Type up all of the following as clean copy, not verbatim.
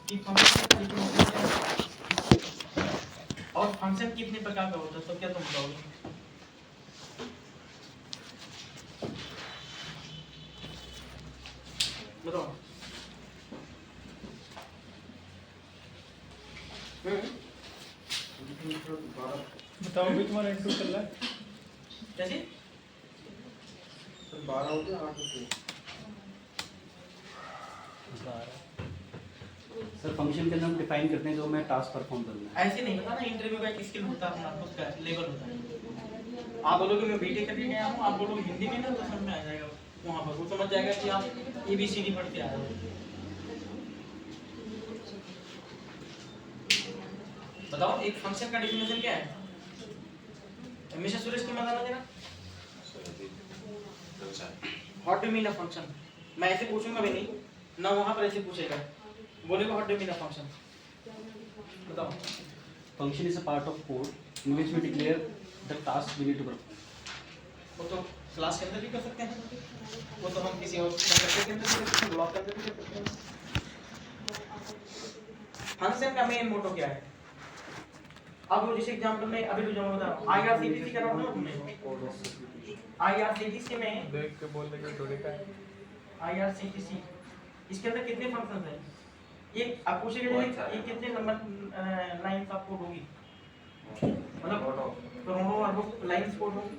कि फंक्शन और फंक्शन कितने प्रकार का होता है, तो क्या तुम बताओगे? बताओ। बताओ भी तुम्हारा इंटू चल रहा है कैसे? 12 हो गया 8 हो गया। सर फंक्शन के अंदर हम डिफाइन करते हैं जो मैं टास्क परफॉर्म करूंगा। ऐसे नहीं होता ना, इंटरव्यू का एक स्किल होता है अपना, उसका लेवल होता है। आप बोलोगे मैं बीटेक करके गया हूँ, आप बोलोगे हिंदी में ना, तो समझ में आ जाएगा वहाँ पर, वो समझ जाएगा कि आप ABCD पढ़ के आए हो। बताओ एक फंक्शन का डेफिनेशन क्या है? मिस्टर सुरेश तुम बताना देना। What do mean a function? मैं ऐसे पूछूंगा भी नहीं ना, वहाँ पर ऐसे पूछेगा, बोलेगा what do mean a function. बताओ। Function is a part of code in which we declare the task we need to perform. वो तो क्लास के अंदर भी कर सकते हैं, वो तो हम किसी और कंप्यूटर के अंदर भी कर सकते हैं, ब्लॉक के अंदर भी कर सकते हैं। फंक्शन का मेन मोटो क्या है? अब वो जिस एग्जांपल में अभी जो बता रहा हूं, IRCTC का नाम सुना तुमने? IRCTC में देख के बोल देंगे थोड़ी का IRCTC इसके अंदर कितने फंक्शंस हैं? ये आप पूछेंगे ये कितने नंबर लाइंस ऑफ कोड होगी, मतलब करोड़ों अरबों लाइंस कोड होगी।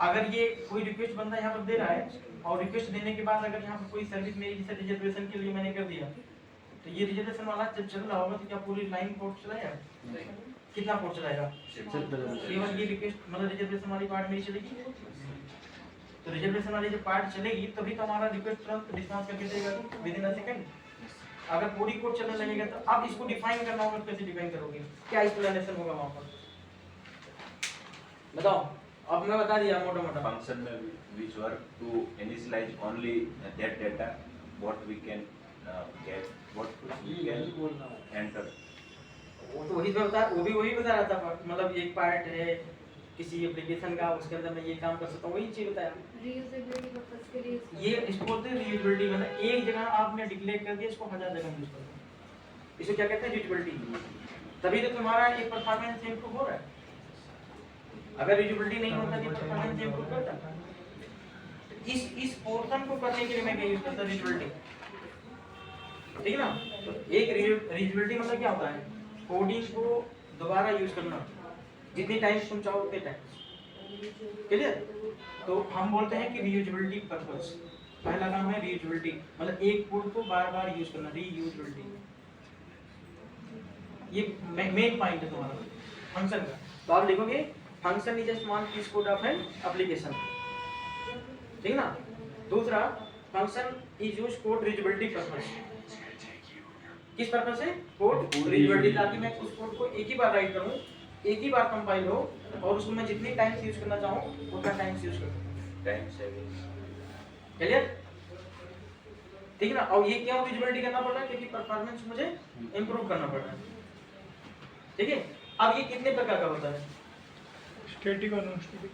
अगर ये कोई रिक्वेस्ट बंदा यहाँ पर दे रहा है और रिक्वेस्ट देने के बाद अगर यहाँ पर कोई सर्विस मेरी जैसे रिजर्वेशन के लिए मैंने कर दिया, तो ये रिजर्वेशन वाला जब चल रहा होगा तो क्या पूरी लाइन कोड चलाएगा? कितना कोड चलाएगा? केवल ये रिक्वेस्ट मतलब रिजर्वेशन वाली पार्ट मेरी चलेगी। तो रिजर्वेशन वाली जब पार्ट चलेगी तभी तो हमारा रिक्वेस्ट तुरंत रिस्पांस करके देगा विद इन अ सेकंड। अगर पूरी कोड चलने लगेगा तो अब इसको डिफाइन करना होगा, कैसे डिफाइन करोगे, क्या एक्सप्लेनेशन होगा वहां पर, बताओ। अब मैं बता दिया मोटा मोटा। function which work to initialize only that data what we can get, what we can enter. वो तो वही बता, वो भी वही बता रहा था, मतलब एक पार्ट है किसी एप्लीकेशन का, उसके अंदर मैं ये काम कर सकता हूँ, वही चीज बताया। रीयूजेबिलिटी पर्पस के लिए ये इसको बोलते हैं रीयूजेबिलिटी, मतलब एक जगह आपने डिक्लेयर कर दिया, इसको 1000 जगह यूज करो, इसको क्या कहते हैं? रीयूजेबिलिटी। तभी तो तुम्हारा एक परफॉर्मेंस इंप्रूव हो रहा है। अगर रीयूजेबिलिटी नहीं होता तो परफॉर्मेंस इंप्रूव करता। इस पोर्शन को करने के लिए मैं क्या यूज करता हूं? रीयूजेबिलिटी, ठीक है ना। तो एक रीयूजेबिलिटी मतलब क्या होता है? कोडिंग को दोबारा यूज करना, जितनी टाइम्स तुम चाहो उतने टाइम्स, क्लियर। तो हम बोलते हैं कि रीयूजेबिलिटी पर्पस, पहला काम है रीयूजेबिलिटी, मतलब एक कोड को बार-बार यूज करना, रीयूजेबिलिटी। ये मेन पॉइंट है तुम्हारा फंक्शन का। तो आप लिखोगे function is a small piece code of an application, ठीक ना। दूसरा, function is used for reusability purpose. किस पर्पस से? कोड रीयूजेबिलिटी, ताकि मैं उस कोड को एक ही बार राइट करूं, एक ही बार कंपाइल हो और उसको मैं जितनी टाइम्स यूज करना चाहूं उतना टाइम्स यूज करूं। Time saving. क्लियर, ठीक है ना। और ये क्यों रीयूजेबिलिटी करना पड़ रहा है? क्योंकि परफॉर्मेंस मुझे इंप्रूव करना पड़ रहा है, ठीक है। अब ये कितने प्रकार का होता है? स्टैटिक और नॉन स्टैटिक।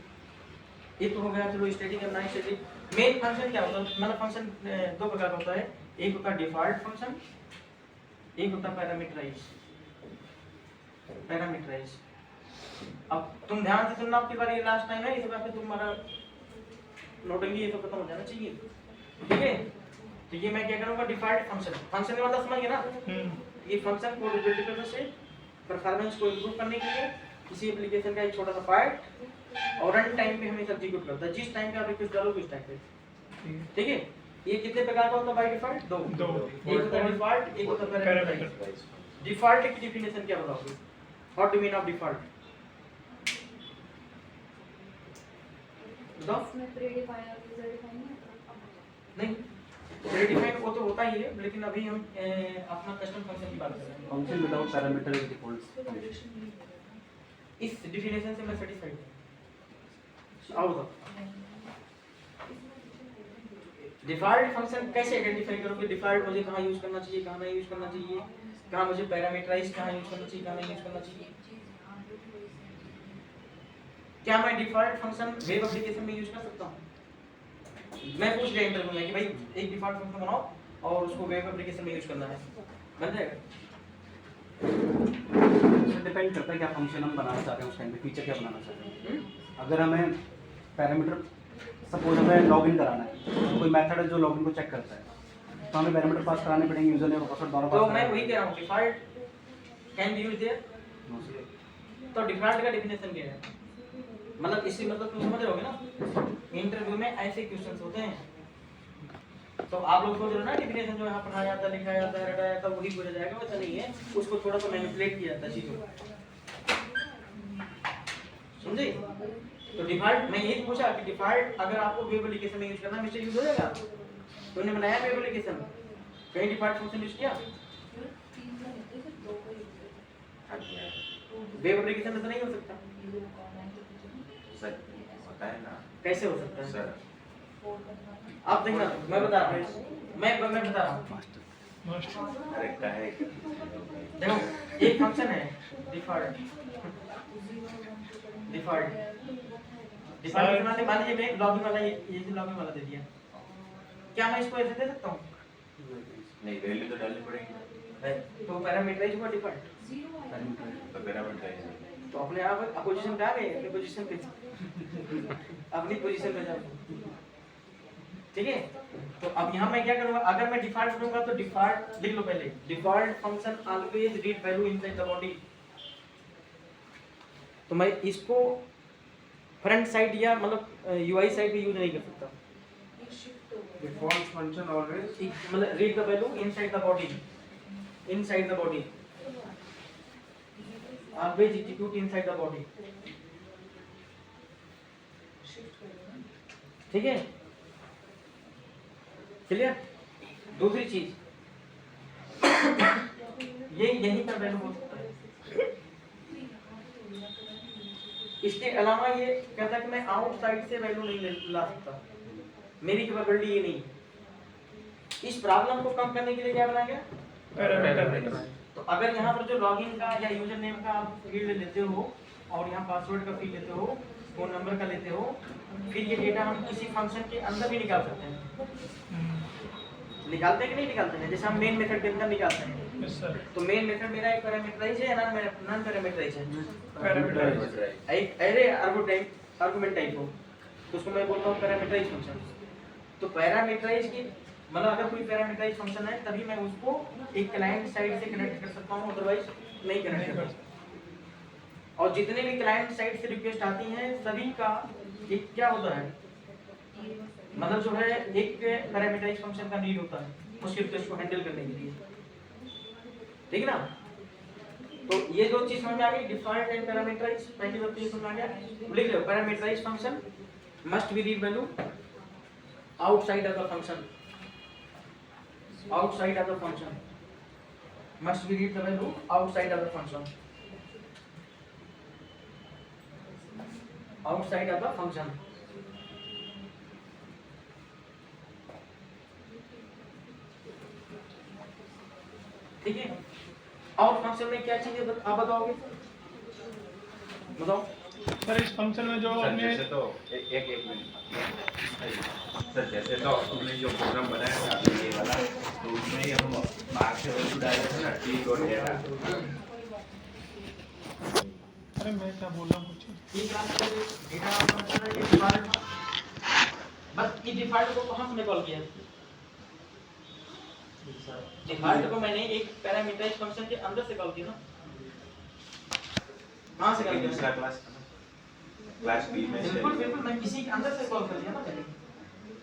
ये तो हो गया, चलो स्टैटिक और नॉन स्टैटिक। मेन फंक्शन क्या होता है? मतलब फंक्शन दो प्रकार का होता है, एक होता है डिफॉल्ट फंक्शन, एक होता है पैरामीटराइज। पैरामीटराइज, अब तुम ध्यान से सुनना, आपकी बार ये लास्ट टाइम है, इस बार पे तुम्हारा नोटेंगे ये तो खत्म हो जाना चाहिए, ठीक है। तो ये मैं क्या करूंगा? डिफॉल्ट फंक्शन, फंक्शन का मतलब समझ गए ना। ये फंक्शन को रीयूजेबिलिटी पर्पस से, परफॉर्मेंस को इंप्रूव करने के लिए, किसी एप्लीकेशन का एक छोटा सा पार्ट, और रन टाइम पे हमेशा एग्जीक्यूट करता है, जिस टाइम पे आप रिक्वेस्ट डालोगे उस टाइम पे, ठीक है। ये कितने प्रकार का होता है बाय डिफॉल्ट? दो। एक होता है डिफॉल्ट, एक होता है पैरामीटराइज। डिफॉल्ट की डेफिनेशन क्या बताओगे? What do mean of default? बताओ। इसमें प्रीडिफाइन और यूजर डिफाइन नहीं, प्रीडिफाइंड वो तो होता ही है, लेकिन अभी हम अपना कस्टम फंक्शन की बात कर रहे हैं। Function without parameter is default. इस डेफिनेशन से मैं सैटिस्फाइड हूं। आओ तो डिफॉल्ट फंक्शन कैसे आइडेंटिफाई करोगे? डिफॉल्ट मुझे कहां यूज करना चाहिए, कहां नहीं यूज करना चाहिए, कहां मुझे पैरामीटराइज कहां यूज करना चाहिए, कहां नहीं यूज करना चाहिए। क्या मैं डिफॉल्ट फंक्शन वेब एप्लीकेशन में यूज कर सकता हूं? मैं पूछ लिया इंटरव्यू में कि भाई एक डिफॉल्ट फंक्शन बनाओ और उसको वेब एप्लीकेशन में यूज करना है, बन जाएगा? डिपेंड करता है क्या फंक्शन हम बनाना चाह रहे हैं उस टाइम पे, फीचर क्या बनाना चाह रहे हैं। अगर हमें पैरामीटर सपोज हमें लॉगिन कराना है, कोई मेथड है जो लॉगिन को चेक करता है, तो हमें पैरामीटर पास कराने पड़ेंगे, यूजर नेम और पासवर्ड दोनों तो पास मैं वही कह रहा हूँ, default can be use their. तो डिफॉल्ट का डेफिनेशन क्या है? मतलब इसी मतलब तुम समझ रहोगे ना, इंटरव्यू में ऐसे क्वेश्चंस होते हैं, तो आप लोग सोच रहे हो ना डेफिनेशन जो यहाँ पढ़ाया जाता, लिखाया जाता है, रटाया जाता है, वही बोला जाएगा, वैसा नहीं है, उसको थोड़ा सा मैनिपुलेट किया जाता है चीजों को, समझे? तो डिफॉल्ट, मैं यही पूछा कि डिफॉल्ट अगर आपको वेब एप्लीकेशन में यूज करना मिस्टर यूज हो जाएगा? तुमने बनाया वेब एप्लीकेशन, कहीं डिफॉल्ट फंक्शन यूज किया? वेब एप्लीकेशन में तो नहीं हो सकता सर, होता है ना कैसे हो सकता है? सर? आप देखना, मैं बता रहा हूँ, मैं बता रहा हूँ, मास्टर करेक्ट है। देखो एक फंक्शन है डिफॉल्ट, डिफॉल्ट मान लीजिए मैं लॉगिन वाला ये जो लॉगिन वाला दे दिया, क्या मैं इसको ऐसे दे सकता हूँ? नहीं, वैल्यू तो डालनी पड़ेगी, तो पैरामीटराइज हुआ डिफॉल्ट, तो पैरामीटर तो अपने आप पोजीशन पे आ गए, अपनी पोजीशन पे अपनी पोजीशन पे जाओ, ठीक है? तो अब यहाँ मैं क्या करूँगा, अगर मैं डिफॉल्ट करूँगा तो डिफॉल्ट लिख लो पहले, default function always read value inside the body. तो मैं इसको फ्रंट साइड या मतलब यूआई साइड पे यूज नहीं कर सकता। Default function always मतलब read the value inside the body, inside the body, always execute inside the body, ठीक है? क्लियर? दूसरी चीज ये यही का वैल्यू हो सकता है। इसके अलावा ये कहता है कि मैं आउटसाइड से वैल्यू नहीं ला सकता, मेरी कैपेबिलिटी ये नहीं। इस प्रॉब्लम को कम करने के लिए क्या बनाया गया? पैरामीटर। तो अगर यहाँ पर जो लॉगिन का या यूजर नेम का आप फील्ड लेते हो और यहाँ पासवर्ड का फील्ड लेते हो, फोन नंबर का लेते हो, फिर ये डेटा हम किसी फंक्शन के अंदर भी निकाल सकते हैं। निकालते हैं कि नहीं निकालते हैं? जैसे हम मेन मेथड के अंदर निकालते हैं, यस सर। तो मेन मेथड मेरा एक पैरामीटराइज है या नॉन पैरामीटराइज है? पैरामीटर। एक एरे आर्गुमेंट टाइप हो तो उसको मैं बोलता हूँ पैरामीटराइज फंक्शन। तो पैरामीटराइज की मतलब अगर कोई पैरामीटराइज फंक्शन है तभी मैं उसको एक क्लाइंट साइड से कनेक्ट कर सकता हूँ, अदरवाइज नहीं कनेक्ट कर सकता। और जितने भी क्लाइंट साइड से रिक्वेस्ट आती हैं सभी का एक क्या होता है, मतलब जो है एक पैरामीटराइज फंक्शन का नीड होता है उसके रिक्वेस्ट को हैंडल करने के लिए, ठीक है ना? तो ये दो चीज समझ में आ गई, डिफॉल्ट एंड पैरामीटराइज। पहली बात तो ये समझ में आ गया, लिख लो parameterise function must be read value outside of the function, outside of the function must be read the value outside of the function, outside of the function, ठीक है? और फंक्शन में क्या चीजें आप बताओगे? बताओ सर इस फंक्शन में जो सर हमने जैसे तो एक मिनट सर, जैसे तो हमने जो प्रोग्राम बनाया था ये वाला, तो उसमें ही हम बाहर से वैल्यू डाले थे ना, टी और डेटा। अरे मैं क्या बोल रहा हूँ कुछ ये क्लास का डेटा फंक्शन है, ये डिफॉल्ट, बस ये डिफॉल्ट को कहाँ से कॉल किया? डिफॉल्ट को मैंने एक पैरामीटराइज फंक्शन के अंदर से कॉल किया ना, कहाँ से कॉल किया? दूसरा क्लास बी में से। बिल्कुल बिल्कुल, मैं किसी के अंदर से कॉल कर दिया ना मैंने।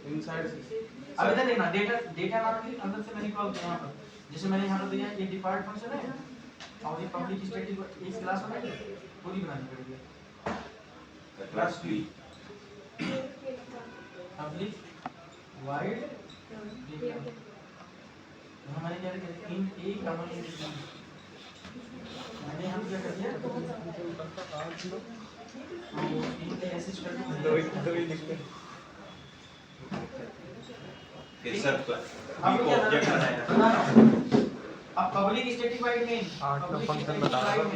inside से अब इधर देखना, डेटा नाम के अंदर से मैंने कॉल किया यहाँ पर, जैसे मैंने यहाँ पर दिया ये डिफॉल्ट फंक्शन है और ये पब्लिक स्टैटिक इस क्लास में पूरी बनानी पड़ेगी। Class B public void data, हमारे क्या लिखा इन ए कॉमा इन बी, मैंने हम क्या कर दिया इन ऐसे कर दिया। फिर सर हम बी को क्या ऑब्जेक्ट बनाया। अब public static wide main function बता रहा हूं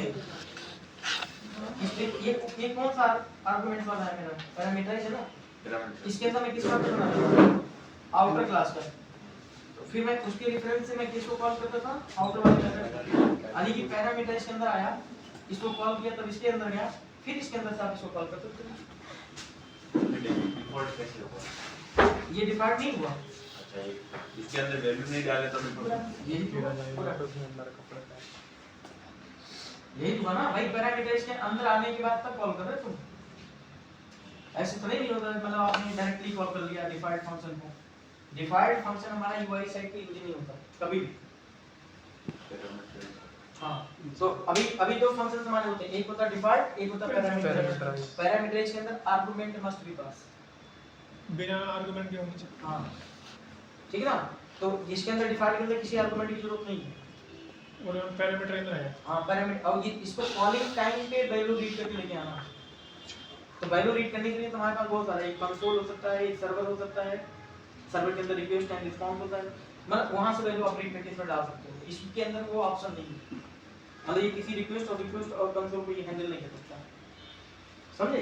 ये कौन सा आर्गुमेंट वाला है मेरा? पैरामीटराइज है ना, इसके अंदर मैं किस बात को बना रहा हूं? आउटर क्लास का। फिर मैं उसके रेफरेंस से मैं किसको कॉल करता था, आउटर वाले मेथड, यानी कि पैरामीटर इसके अंदर आया, इसको कॉल किया तब इसके अंदर गया, फिर इसके अंदर से आप इसको कॉल करते थे। डिफॉल्ट कैसे होगा? ये डिफॉल्ट नहीं हुआ, अच्छा, इसके अंदर वैल्यू नहीं डाले तो डिफॉल्ट यही हुआ यही हुआ ना भाई। पैरामीटर इसके अंदर आने के बाद तब कॉल कर रहे तुम, ऐसे तो नहीं होता मतलब आपने डायरेक्टली कॉल कर लिया डिफॉल्ट फंक्शन को। डिफॉल्ट फंक्शन हमारा यूआई साइड पे यूज नहीं होता कभी भी। हाँ, तो अभी दो फंक्शंस हमारे होते हैं, एक होता है डिफॉल्ट, एक होता है पैरामीटर। पैरामीटर इसके अंदर आर्गुमेंट मस्ट बी पास, बिना आर्गुमेंट के होनी चाहिए। हाँ ठीक है ना। तो इसके अंदर डिफॉल्ट के अंदर किसी आर्गुमेंट की जरूरत नहीं है, और पैरामीटर इधर है। हाँ पैरामीटर। और ये इसको कॉलिंग टाइम पे वैल्यू रीड करके लेके आना। तो वैल्यू रीड करने के लिए तुम्हारे पास बहुत सारे, एक कंसोल हो सकता है, एक सर्वर हो सकता है, सर्वर के अंदर रिक्वेस्ट एंड रिस्पांस होता है, मतलब वहां से वैल्यू आप रीड करके इसमें डाल सकते हो। इसके अंदर वो ऑप्शन नहीं है, मतलब ये किसी रिक्वेस्ट और कंसोल को ये हैंडल नहीं कर सकता, समझे।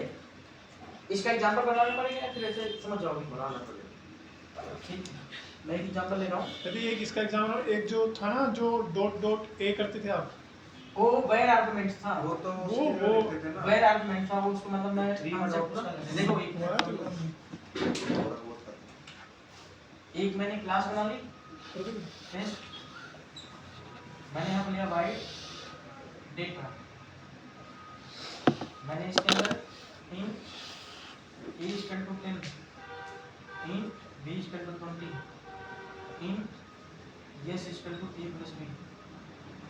इसका एग्जांपल बनाना पड़ेगा या फिर ऐसे समझ जाओगे? बनाना पड़ेगा। ठीक, मैं एक एग्जांपल ले रहा हूं। यदि एक इसका एग्जाम्पल, एक जो था ना जो डॉट डॉट ए करते थे आप, वो वेयर आर्गुमेंट था, वो तो वो लिखते थे ना। वेयर आर्गुमेंट था वो, उसको मतलब मैं देखो एक मैंने क्लास बना ली, मैंने यहाँ पर लिया वाइड डेटा, मैंने इसके अंदर int a equal to 10, int b equal to 20, int yes equal to a plus b,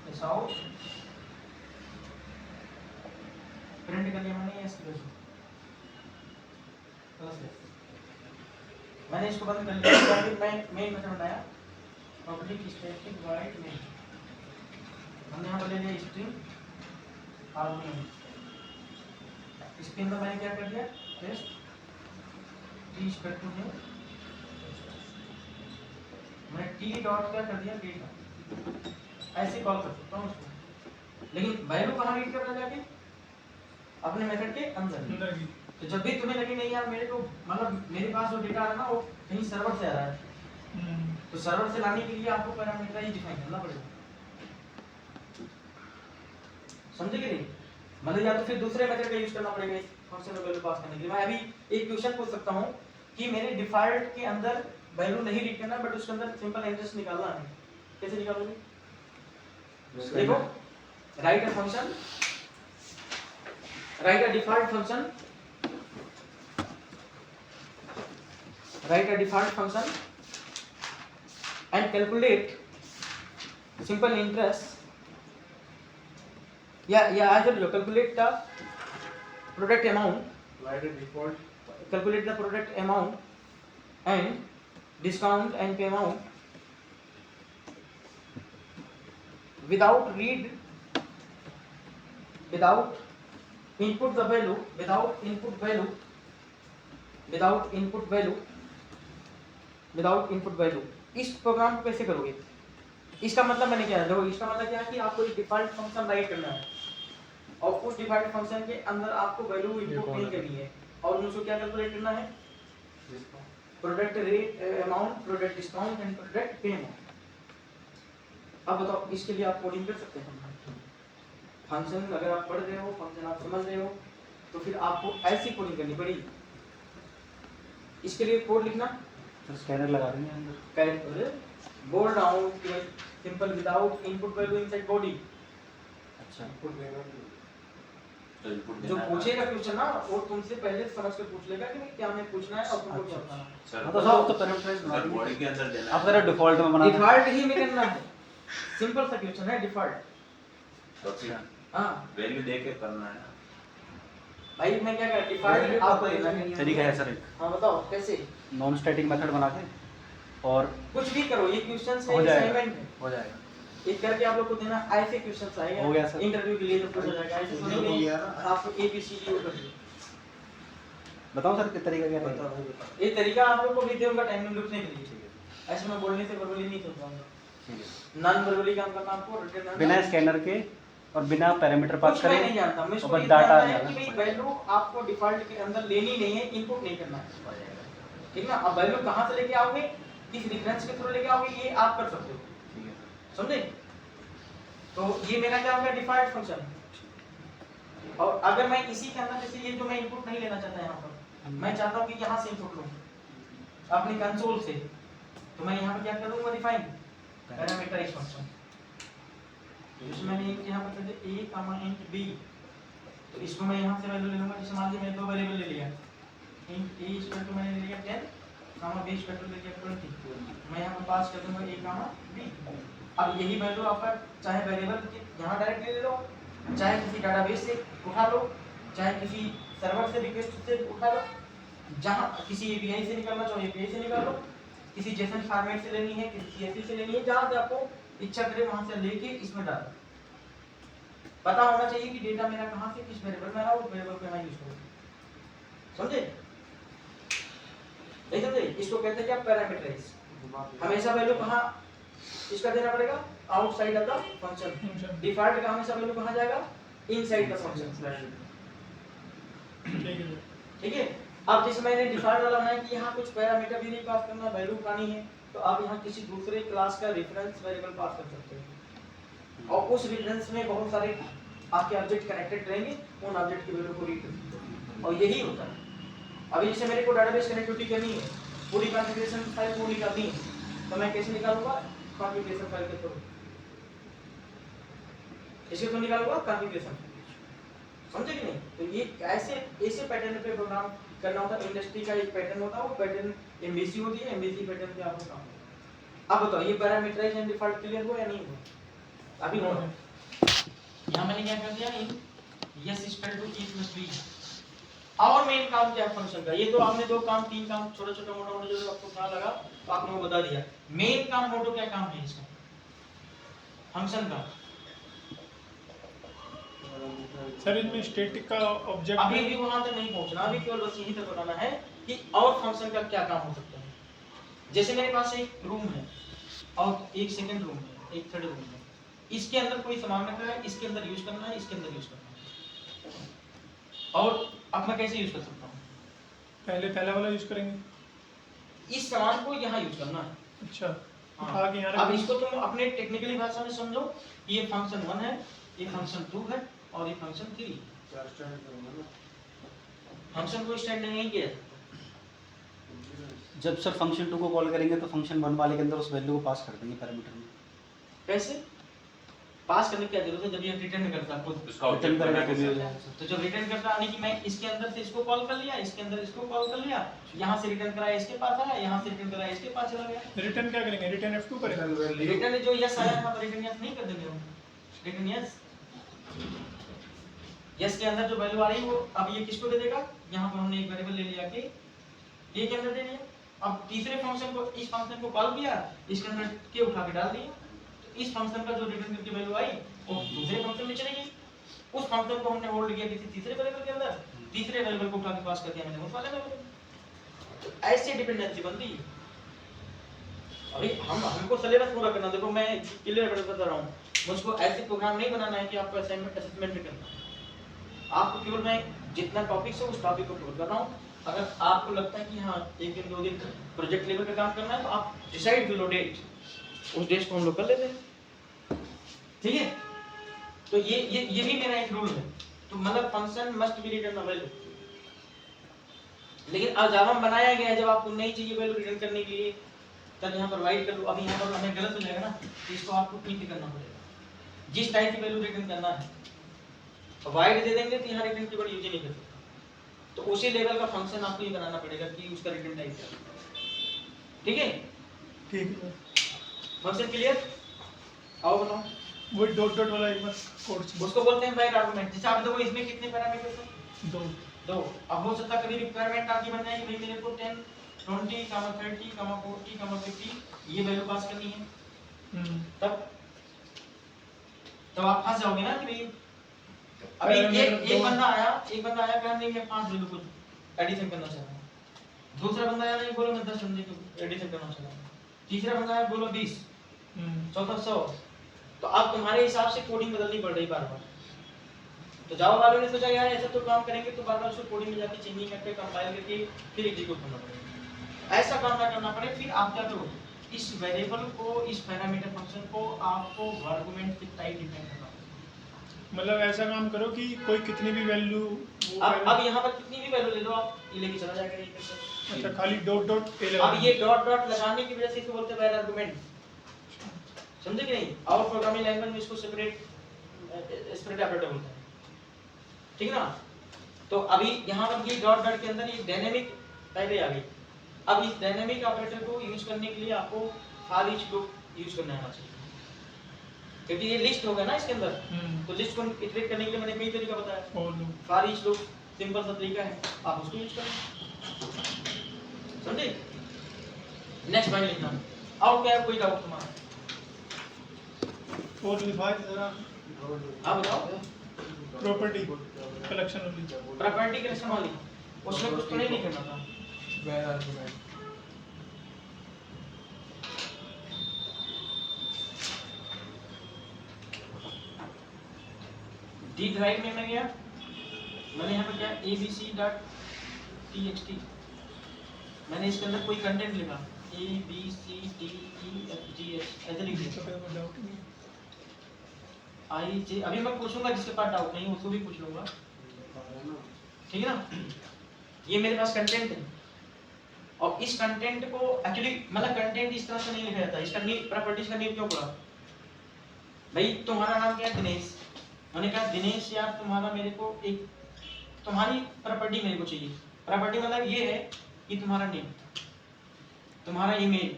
ऐसा हो प्रिंट कर लिया मैंने s प्लस s। मैंने इसको बंद कर लिया, फिर मैं मेन मेथड बनाया पब्लिक स्टैटिक वॉइड मेन, हमने यहाँ पर ले लिया स्ट्रिंग आर्गुमेंट, इसके अंदर मैंने क्या कर दिया टेस्ट t इक्वल टू है, मैं t डॉट क्या कर दिया डेटा, ऐसे कॉल कर सकता हूँ उसको। लेकिन वैल्यू कहाँ रीड करना जाके, अपने मेथड के अंदर ही। तो जब भी तुम्हें लगे नहीं यार मेरे को मतलब मेरे पास जो डेटा आ रहा है ना वो कहीं सर्वर से आ रहा है, तो सर्वर से लाने के लिए आपको पैरामीटर ही डिफाइन करना पड़ेगा, समझे कि नहीं। मतलब या तो फिर दूसरे मेथड का यूज करना पड़ेगा इस फंक्शन में वैल्यू पास करने के लिए। मैं अभी एक क्वेश्चन पूछ सकता हूँ कि मेरे डिफॉल्ट के अंदर वैल्यू नहीं रीड करना बट उसके अंदर सिंपल इंटरेस्ट निकालना है, कैसे निकालोगे? देखो, right a function, right a default function, write a default function and calculate simple interest, yeah I told you, calculate the product amount, Write a default. calculate the product amount and discount and pay amount without read, without input the value, without input value, without input value, without input value. इस programme को कैसे करोगे? इसका मतलब मैंने क्या है, देखो इसका मतलब क्या है कि आपको एक डिफॉल्ट फंक्शन राइट करना है और उस डिफॉल्ट फंक्शन के अंदर आपको वैल्यू इनपुट नहीं करनी है और उसको क्या कैलकुलेट करना है, product rate amount, product discount and product पे अमाउंट। अब बताओ इसके लिए आप कोडिंग कर सकते हैं फंक्शन, अगर आप पढ़ रहे हो फंक्शन आप समझ रहे हो तो फिर आपको ऐसी कोडिंग करनी पड़ेगी। इसके लिए कोड लिखना, स्कैनर लगा देंगे अंदर, कैरेक्टर बोल रहा हूँ कि simple without input value inside body. अच्छा Input देना भी। तो इनपुट जो पूछेगा क्वेश्चन ना वो तुमसे पहले समझ कर पूछ लेगा कि क्या हमें पूछना है और तुमको क्या बताना है। सर तो साहब तो पैरामीटराइज बना सर देंगे, बॉडी के अंदर देना आप जरा डिफॉल्ट में बना दें। डिफॉल्ट ही में करना है, सिंपल सा क्वेश्चन है डिफॉल्ट। तो फिर हां वैल्यू दे के करना है ना। भाई मैं क्या कर डिफॉल्ट आपको लेना है। तरीका है सर एक, हां बताओ कैसे? नॉन स्टैटिक मेथड बना के और कुछ भी करो, ये क्वेश्चन हो है जाएगा। असाइनमेंट है, हो जाएगा। एक करके आप लोग को देना, ऐसे क्वेश्चंस आएगा हो गया सर। इंटरव्यू के लिए तो पूछा जाएगा, ऐसे तो हो नहीं गया ना। आपको ABCD कर दिया। बताओ सर किस तरीका क्या बता है? भाई बता। ये तरीका आप लोग को भी दूंगा टाइमिंग लिखने के लिए, ऐसे मैं बोलने से वर्बली नहीं चल पाऊंगा, ठीक है, नॉन वर्बली काम करना आपको रिटर्न बिना स्कैनर के और बिना पैरामीटर पास कुछ मैं करे नहीं जानता, मैं इसको और ये डाटा जानता आ है जाएगा। कि भाई वैल्यू आपको डिफॉल्ट के अंदर लेनी नहीं है, इनपुट नहीं करना है, ठीक ना। अब वैल्यू कहाँ से लेके आओगे, किस रेफरेंस के थ्रू लेके आओगे ये आप कर सकते हो, ठीक है समझे? तो ये मेरा क्या हो गया डिफॉल्ट फंक्शन। और अगर मैं इसी के अंदर जैसे ये जो मैं इनपुट नहीं लेना चाहता यहाँ पर, मैं चाहता हूँ कि यहाँ से इनपुट लूँ अपनी कंसोल से, तो मैं यहाँ पर क्या कर दूँगा डिफाइन पैरामीटराइज फंक्शन। जैसे मैंने यहाँ पर कर दिया a int b, तो इसको मैं यहाँ से वैल्यू ले लूँगा। जैसे मान लीजिए मैंने दो वेरिएबल ले लिया, int a इक्वल टू मैंने ले लिया 10 b इक्वल टू ले लिया 20, मैं यहाँ पर पास कर दूँगा a b। अब यही वैल्यू आपका चाहे वेरिएबल यहाँ डायरेक्टली ले लो, चाहे किसी डाटाबेस से उठा लो, चाहे किसी सर्वर से रिक्वेस्ट से उठा लो, जहाँ किसी एपीआई से निकालना चाहो एपीआई से निकाल लो, किसी जेसन फॉर्मेट से लेनी है, किसी सीएसवी से लेनी है, जहाँ से आपको इच्छा करे वहाँ से लेके इसमें डाल। पता होना चाहिए कि डेटा मेरा कहाँ से किस वेरिएबल में आ रहा है, उस वेरिएबल को यहाँ यूज करो। समझे? नहीं समझे? इसको कहते हैं क्या पैरामीटराइज। हमेशा वैल्यू कहाँ इसका देना पड़ेगा, outside of the function. Default का हमेशा वैल्यू कहाँ जाएगा, इनसाइड द फंक्शन। ठीक है? अब जैसे मैंने डिफॉल्ट वाला बनाया कि यहाँ कुछ पैरामीटर भी नहीं पास करना, वैल्यू पानी है, तो आप यहाँ किसी दूसरे क्लास का रेफरेंस वेरिएबल पास कर सकते हो, और उस रेफरेंस में बहुत सारे आपके ऑब्जेक्ट कनेक्टेड रहेंगे, उन ऑब्जेक्ट की वैल्यू को रीड कर सकते हो। और यही होता है। अभी जैसे मेरे को डाटाबेस कनेक्टिविटी करनी है, पूरी कॉन्फ़िगरेशन फाइल को निकालनी है, तो मैं कैसे निकालूंगा, कॉन्फ़िगरेशन फाइल के थ्रू। इसके थ्रू निकालूंगा कॉन्फ़िगरेशन, समझे कि नहीं? तो ये ऐसे पैटर्न पे प्रोग्राम करना होता है। इंडस्ट्री का एक पैटर्न होता है, वो पैटर्न एमबीसी होती है, एमबीसी पैटर्न पे आपको काम होता है। अब बताओ ये पैरामीटराइज एंड डिफॉल्ट क्लियर हुआ या नहीं हुआ? अभी हुआ। यहाँ मैंने क्या कर दिया, इन यस equal to e plus b। और मेन काम क्या है फंक्शन का? ये तो आपने दो काम तीन काम छोटा छोटा मोटा मोटा जो आपको कहाँ लगा तो आपने वो बता दिया। मेन काम मोटो क्या काम है इसका फंक्शन का? सर इसमें स्टैटिक का ऑब्जेक्ट अभी भी वहां तक नहीं पहुंचना, अभी केवल बस यही तक बताना है कि और फंक्शन का क्या काम हो सकता है। जैसे मेरे पास एक रूम है और एक सेकंड रूम है, एक थर्ड रूम है, इसके अंदर कोई सामान रखा है, इसके अंदर यूज करना है, इसके अंदर यूज करना है, और अब मैं कैसे यूज कर सकता हूँ? पहला वाला यूज करेंगे। इस सामान को यहाँ यूज करना है। अच्छा हाँ। आगे यहाँ अब इसको तुम अपने टेक्निकली भाषा में समझो, ये फंक्शन 1 है, ये फंक्शन 2 है, और ये फंक्शन 3। फंक्शन को स्टैंड नहीं किया। जब सर फंक्शन 2 को कॉल करेंगे तो फंक्शन 1 वाले के अंदर उस वैल्यू को पास कर देंगे पैरामीटर में। कैसे पास करने की क्या जरूरत है? जब ये रिटर्न करता है खुद, उसका रिटर्न ऑब्जेक्ट करेगा बना तो भी हो के जाएगा। तो जब रिटर्न करता यानी कि मैं इसके अंदर से इसको कॉल कर लिया, इसके अंदर इसको कॉल कर लिया, यहाँ से रिटर्न कराया इसके पास आया, यहाँ से रिटर्न कराया इसके पास चला गया। रिटर्न क्या करेंगे? रिटर्न F2 करेंगे। रिटर्न जो यस आया यहाँ पर रिटर्न यस नहीं कर देंगे हम, रिटर्न यस। यस के अंदर जो वैल्यू आ रही है वो अब ये किसको दे देगा? यहाँ पर हमने एक वेरिएबल ले लिया कि ये के अंदर दे दिया। अब तीसरे फंक्शन को, इस फंक्शन को कॉल किया, इसके अंदर के उठा के डाल दिया, तो इस फंक्शन का जो रिटर्न करके वैल्यू आई वो दूसरे फंक्शन में चली गई। उस फंक्शन को हमने होल्ड किया किसी तीसरे वेरिएबल के अंदर, तीसरे वेरिएबल को उठा के पास कर दिया मैंने उस वाले वेरिएबल। तो ऐसे डिपेंडेंसी बनती है। अभी हमको सिलेबस पूरा करना, देखो मैं क्लियर बता रहा हूँ, मुझको ऐसे प्रोग्राम नहीं बनाना है कि आपको असाइनमेंट असेसमेंट भी करना है। आपको केवल मैं जितना टॉपिक है उस टॉपिक को कवर कर रहा हूँ। अगर आपको लगता है कि हाँ एक दिन दो दिन प्रोजेक्ट लेवल पे काम करना है तो आप डिसाइड बिलो डेट, उस डेट को हम लोग कर लेते हैं, ठीक है? तो ये भी मेरा एक रूल है। तो मतलब function must B return value, लेकिन अब जावा में बनाया गया है जब आपको नहीं चाहिए वैल्यू रिटर्न करने के लिए तब यहाँ पर वाइड कर लो। अभी यहाँ पर हमें गलत हो जाएगा ना, तो इसको आपको प्रिंट करना पड़ेगा जिस टाइप की वैल्यू रिटर्न करना है। वाइड दे देंगे तो यहाँ रिटर्न की वर्ड यूज ही नहीं कर सकता, तो उसी लेवल का फंक्शन आपको ये बनाना पड़ेगा कि उसका रिटर्न टाइप क्या है। ठीक है? ठीक है। Function clear? आओ बताओ। वो डॉट डॉट वाला एक बार कोड उसको बोलते हैं वाइड आर्गुमेंट। जैसे आप देखो इसमें कितने पैरामीटर्स हैं? दो। अब हो सकता है कभी रिक्वायरमेंट आपकी बन जाए कि भाई मेरे को 10 20 30 40 50 ये वैल्यू पास करनी है, तब आप फंस जाओगे ना कि भाई अभी एक बंदा आया कहा नहीं मैं 5 वैल्यू को एडिशन करना चाह रहा हूं, दूसरा बंदा आया नहीं बोलो मैं 10 वैल्यू को एडिशन करना चाह रहा हूं, तीसरा बंदा आया बोलो 20, चौथा 100। तो अब तुम्हारे हिसाब से कोडिंग बदलनी पड़ रही बार-बार। तो जावा वालों ने सोचा यार ऐसा तो काम करेंगे तो बार-बार उसको कोडिंग में जाके चेंजिंग करके कंपाइल करके फिर एग्जीक्यूट करना पड़ेगा। ऐसा काम ना करना पड़े, फिर आप क्या करो, इस वेरिएबल को, इस पैरामीटर फंक्शन को आपको आर्गुमेंट की टाइप डिफाइन करना पड़ेगा। मतलब ऐसा काम करो कि कोई कितनी भी वैल्यू अब यहाँ पर कितनी भी वैल्यू ले लो आप, ये लेके चला जाएगा ये कैसे। अच्छा खाली डॉट डॉट ए अब ये डॉट डॉट लगाने की वजह से इसको बोलते हैं वेर आर्गुमेंट, समझे कि नहीं। और प्रोग्रामिंग लैंग्वेज में इसको सेपरेट ऑपरेटर बोलते हैं, ठीक ना। तो अभी यहाँ पर ये डॉट डॉट के अंदर ये डायनेमिक पहले आ गई। अब इस डायनेमिक ऑपरेटर को यूज करने के लिए आपको फॉर ईच लूप यूज करना आना चाहिए, क्योंकि ये लिस्ट होगा ना इसके अंदर, तो लिस्ट को इटरेट करने के लिए मैंने कई तरीका बताया। और loop for each loop simple सा तरीका है, आप उसको यूज करें, समझे। नेक्स्ट लाइन लिखना। और क्या है, कोई डाउट तुम्हारा? और लिखा जरा आप बताओ। प्रॉपर्टी कलेक्शन वाली प्रॉपर्टी कलेक्शन वाली, उसमें कुछ तो नहीं लिखना था। वेर आर्गुमेंट डी ड्राइव में मैं गया, मैंने यहाँ पर क्या abc.txt, मैंने इसके अंदर कोई कंटेंट लिखा ABCDEFGH ऐसे लिख दिया। आई जे, अभी मैं पूछूंगा जिसके पास डाउट नहीं उसको भी पूछ लूंगा, ठीक है ना। ये मेरे पास कंटेंट है, और इस कंटेंट को एक्चुअली मतलब कंटेंट इस तरह से नहीं लिखा जाता, इसका नीड प्रॉपर्टीज का नीड क्यों पड़ा भाई। तुम्हारा नाम क्या है? दिनेश। मैंने कहा दिनेश यार तुम्हारा मेरे को एक तुम्हारी प्रॉपर्टी मेरे को चाहिए। प्रॉपर्टी मतलब ये है कि तुम्हारा नेम, तुम्हारा ईमेल,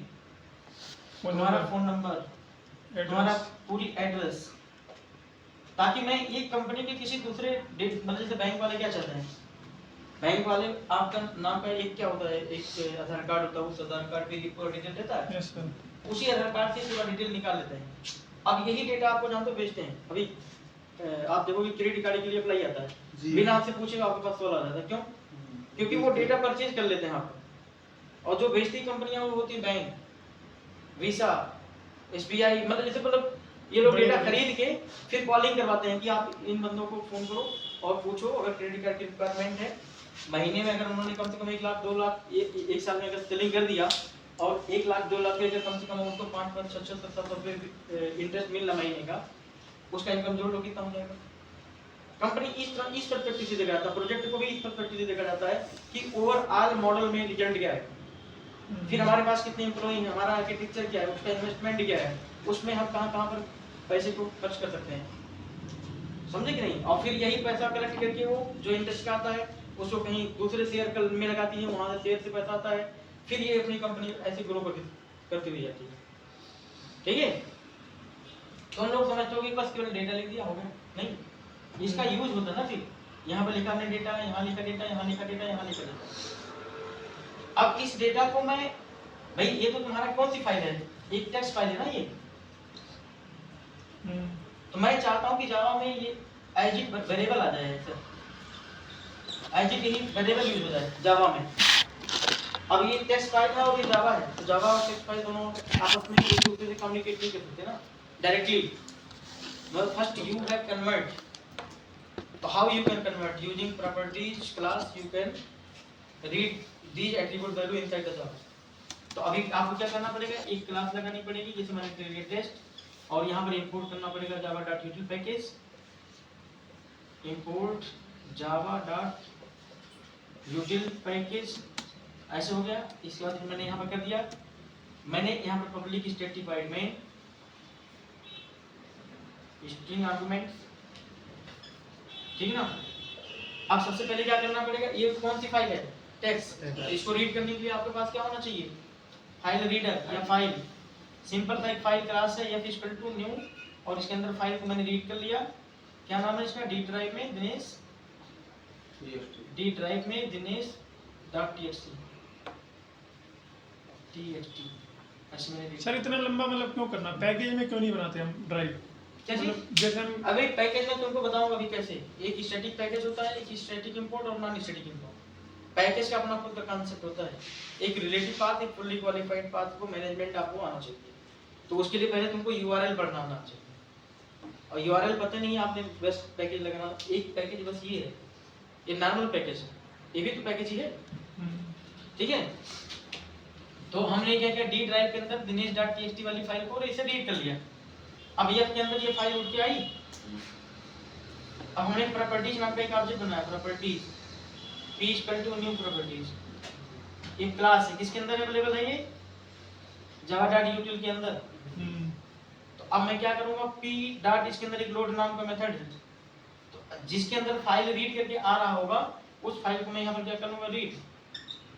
तुम्हारा फोन नंबर, तुम्हारा पूरी एड्रेस, ताकि मैं ये कंपनी के किसी दूसरे मतलब जैसे बैंक वाले क्या चाहते हैं, बैंक वाले आपका नाम का एक क्या होता है, एक आधार कार्ड होता है, उस आधार कार्ड पे पूरा डिटेल रहता है। Yes sir. उसी आधार कार्ड से पूरा डिटेल निकाल लेते हैं। अब यही डेटा आपको जहाँ तो बेचते हैं, अभी आप देखोगे क्रेडिट कार्ड के लिए अप्लाई आता है, बिना आपसे पूछेगा आपके पास कॉल आ जाता है। क्यों? क्योंकि वो डेटा परचेज कर लेते हैं आप। और जो बेचती कंपनियां वो होती है बैंक, वीसा, एसबीआई, मतलब जैसे मतलब ये लोग डेटा खरीद के फिर कॉलिंग करवाते हैं कि आप इन बंदों को फोन करो और पूछो अगर क्रेडिट कार्ड की रिक्वायरमेंट है। महीने में अगर उन्होंने कम से कम 1 लाख 2 लाख एक साल में अगर सेलिंग कर दिया और 1 लाख 2 लाख के अगर कम से कम उनको 5 6 7 रुपए इंटरेस्ट मिल रहा महीने का, उसका इनकम जोड़ लो कितना हो जाएगा। कंपनी इस पर्सपेक्टिव से देखा जाता है, प्रोजेक्ट को भी इस पर्सपेक्टिव से देखा जाता है कि ओवरऑल मॉडल में रिजल्ट क्या है, फिर हमारे पास कितने एम्प्लॉई हैं, हमारा आर्किटेक्चर क्या है, उसका इन्वेस्टमेंट क्या है, उसमें हम कहाँ पर पैसे को खर्च कर सकते हैं, समझे कि नहीं। और फिर यही पैसा कलेक्ट करके वो जो इंटरेस्ट का आता है उसको कहीं दूसरे शेयर में लगाती है, वहाँ से शेयर से पैसा आता है, फिर ये अपनी कंपनी ऐसे ग्रो करती हुई जाती है, ठीक है। तो लोग समझते हो कि बस केवल डेटा लिख दिया हो गया, नहीं, इसका यूज होता है ना। फिर यहाँ पर लिखा हमने डेटा, यहाँ लिखा डेटा, यहाँ लिखा डेटा, यहाँ लिखा डेटा। अब इस डेटा को मैं भाई, ये तो तुम्हारा कौन सी फाइल है, एक टेक्स्ट फाइल है ना ये, तो मैं चाहता हूँ कि जावा में ये एज इट वेरिएबल आ जाए, एज इट यही वेरिएबल यूज हो जाए जावा में। अब ये टेक्स्ट फाइल है और ये जावा है, तो जावा और टेक्स्ट फाइल दोनों आपस में एक दूसरे से कम्युनिकेट नहीं कर सकते ना directly. well first you have convert, so how you can convert? Using properties class you can read these attribute value inside the java। तो अभी आपको क्या करना पड़ेगा, एक क्लास लगानी पड़ेगी जैसे मैंने क्रिएट टेस्ट, और यहाँ पर इंपोर्ट करना पड़ेगा java.util package, import java.util package, ऐसे हो गया। इसके बाद मैंने यहाँ पर कर दिया, मैंने यहाँ पर पब्लिक स्टैटिफाइड में स्ट्रिंग आर्गुमेंट, ठीक ना। अब सबसे पहले क्या करना पड़ेगा, ये कौन सी फाइल है, टेक्स्ट, इसको रीड करने के लिए आपके पास क्या होना चाहिए, फाइल रीडर या फाइल। सिंपल सा एक फाइल क्लास है f इक्वल टू न्यू, और इसके अंदर फाइल को मैंने रीड कर लिया। क्या नाम है इसका, डी ड्राइव में दिनेश, डी ड्राइव में दिनेश .txt ऐसे मैंने सर इतना लंबा मतलब क्यों करना, पैकेज में क्यों नहीं बनाते हम ड्राइव, मतलब जैसे हम अभी पैकेज में तुमको बताऊंगा अभी कैसे। एक स्टैटिक पैकेज होता है, एक स्टैटिक इंपोर्ट और नॉन स्टैटिक इंपोर्ट। पैकेज का अपना खुद का कांसेप्ट होता है, एक रिलेटिव पाथ, एक फुल्ली क्वालिफाइड पाथ को मैनेजमेंट आपको आना चाहिए। तो उसके लिए पहले तुमको यूआरएल पढ़ना आना चाहिए, और यूआरएल पता नहीं आपने बस पैकेज लगाना। एक पैकेज बस ये है, ये नॉर्मल पैकेज है, ये भी तो पैकेज ही है, ठीक है। तो हमने क्या किया, डी ड्राइव के अंदर dinesh.txt वाली फाइल को इसे रीड कर लिया। अब एफ के अंदर ये फाइल उठ के आई। अब हमने प्रॉपर्टीज नाम का एक ऑब्जेक्ट बनाया, properties p equal to new properties. एक क्लास है, किसके अंदर अवेलेबल है ये, java.util के अंदर। तो अब मैं क्या करूंगा, p डॉट इसके अंदर एक लोड नाम का मेथड है, तो जिसके अंदर फाइल रीड करके आ रहा होगा उस फाइल को मैं यहाँ पर क्या करूंगा, रीड।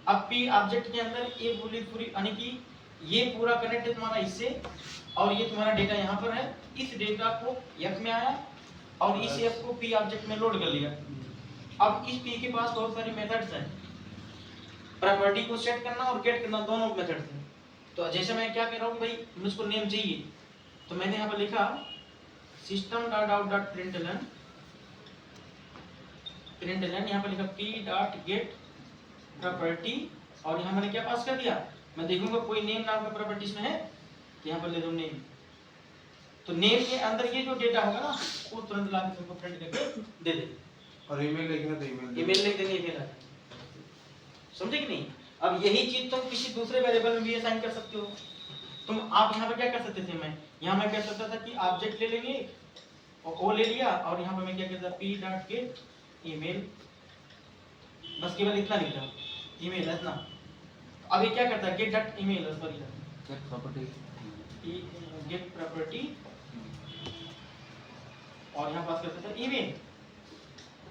अब p ऑब्जेक्ट के अंदर ये पूरी यानी कि ये पूरा कनेक्ट है तुम्हारा इससे, और ये तुम्हारा डेटा यहाँ पर है। इस डेटा को f में आया और इस f को p ऑब्जेक्ट में लोड कर लिया। अब इस p के पास बहुत सारे मेथड्स हैं, प्रॉपर्टी को सेट करना और गेट करना, दोनों मेथड्स हैं। तो जैसे मैं क्या कह रहा हूँ भाई मुझको नेम चाहिए, तो मैंने यहाँ पर लिखा system.out.println, यहाँ पर लिखा p.get प्रॉपर्टी, और यहाँ मैंने क्या पास कर दिया, मैं देखूंगा कोई नेम नाम का प्रॉपर्टी इसमें है, तो यहाँ पर ले दो नेम। तो नेम के अंदर ये जो डेटा होगा ना वो तुरंत ला के तुमको प्रिंट करके दे दे। और ईमेल लिखना तो ईमेल लिख देंगे, ईमेल आ समझे कि नहीं। अब यही चीज तुम किसी दूसरे वेरिएबल में भी असाइन कर सकते हो। तुम आप यहाँ पर क्या कर सकते थे, मैं यहाँ मैं कर सकता था कि ऑब्जेक्ट ले लेंगे और वो ले लिया, और यहाँ पर मैं क्या करता p.get ईमेल, बस केवल इतना लिखा ईमेल इतना। अब ये क्या करता है, get.email सॉरी गेट प्रॉपर्टी, और यहाँ पास कर सकता है ईमेल।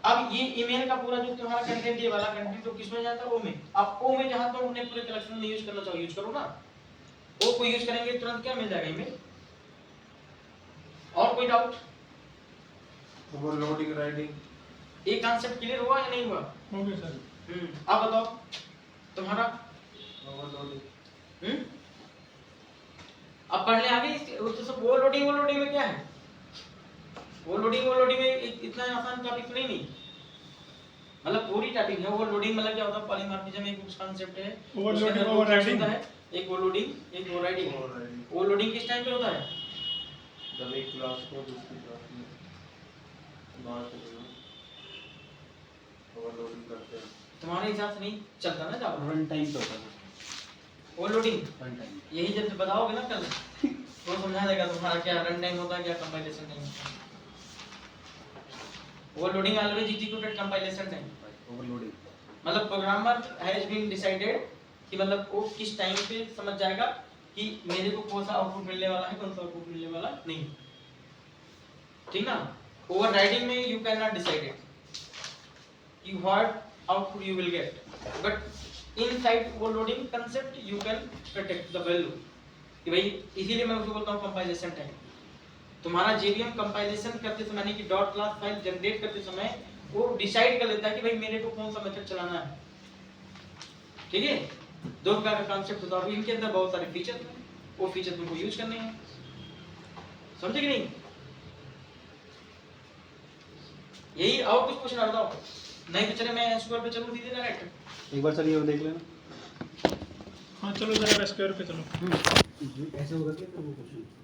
अब ये ईमेल का पूरा जो तुम्हारा कंटेंट, ये वाला कंटेंट तो किसमें जाता है, ओ में। अब ओ में जहां तुम अपने पूरे कलेक्शन में यूज करना चाहो यूज करो ना, ओ को यूज करेंगे तुरंत क्या मिल जाएगा, ईमेल। और कोई डाउट, ओवरलोडिंग राइटिंग, ये कांसेप्ट क्लियर हुआ या नहीं हुआ? Okay sir. अब बताओ तुम्हारा ओवरलोडिंग, अब पढ़ने आगे तो सब ओवरलोडिंग में क्या है, ओवरलोडिंग में इतना आसान टॉपिक नहीं, मतलब पूरी टॉपिक है। ओवरलोडिंग मतलब क्या होता है, पॉलीमॉर्फिज्म एक कुछ कांसेप्ट है, ओवरलोडिंग ओवरराइडिंग है, एक ओवरलोडिंग एक ओवरराइडिंग। ओवरलोडिंग किस टाइम पे होता है, जब एक क्लास को दूसरी क्लास में बात करना, ओवरलोडिंग करते हैं। तुम्हारे हिसाब से नहीं चलता ना जावा, रन टाइम पे होता है ओवरलोडिंग। Run time. यही जब बताओगे ना कल तो समझा देगा तुम्हारा क्या रन टाइम होता है, क्या कंपाइलेशन टाइम होता है। Overloading always executed compilation time. Overloading मतलब प्रोग्रामर हैज बीन डिसाइडेड कि मतलब वो किस टाइम पे समझ जाएगा कि मेरे को कौन सा आउटपुट मिलने वाला है, कौन सा आउटपुट मिलने वाला नहीं, ठीक ना। ओवरराइडिंग में you can not decide it, you what output you will get, but inside overloading concept you can protect the value, कि भाई इसीलिए मैं उसको बोलता हूँ कंपाइलेशन टाइम। तुम्हारा जेवीएम कंपाइलेशन करते समय यानी कि डॉट क्लास फाइल जनरेट करते समय वो डिसाइड कर लेता है कि भाई मेरे को कौन सा मेथड चलाना है, ठीक है। दो प्रकार का कॉन्सेप्ट होता है, इनके अंदर बहुत सारे फीचर हैं, वो फीचर तुमको यूज करने हैं, समझे कि नहीं। यही और कुछ पूछना बताओ, नहीं तो चले मैं एसक्यूएल पे चलूं सीधे डायरेक्ट। एक बार चलिए वो देख लेना। हाँ चलो जरा स्क्वायर पे चलो। ऐसे होगा कि वो क्वेश्चन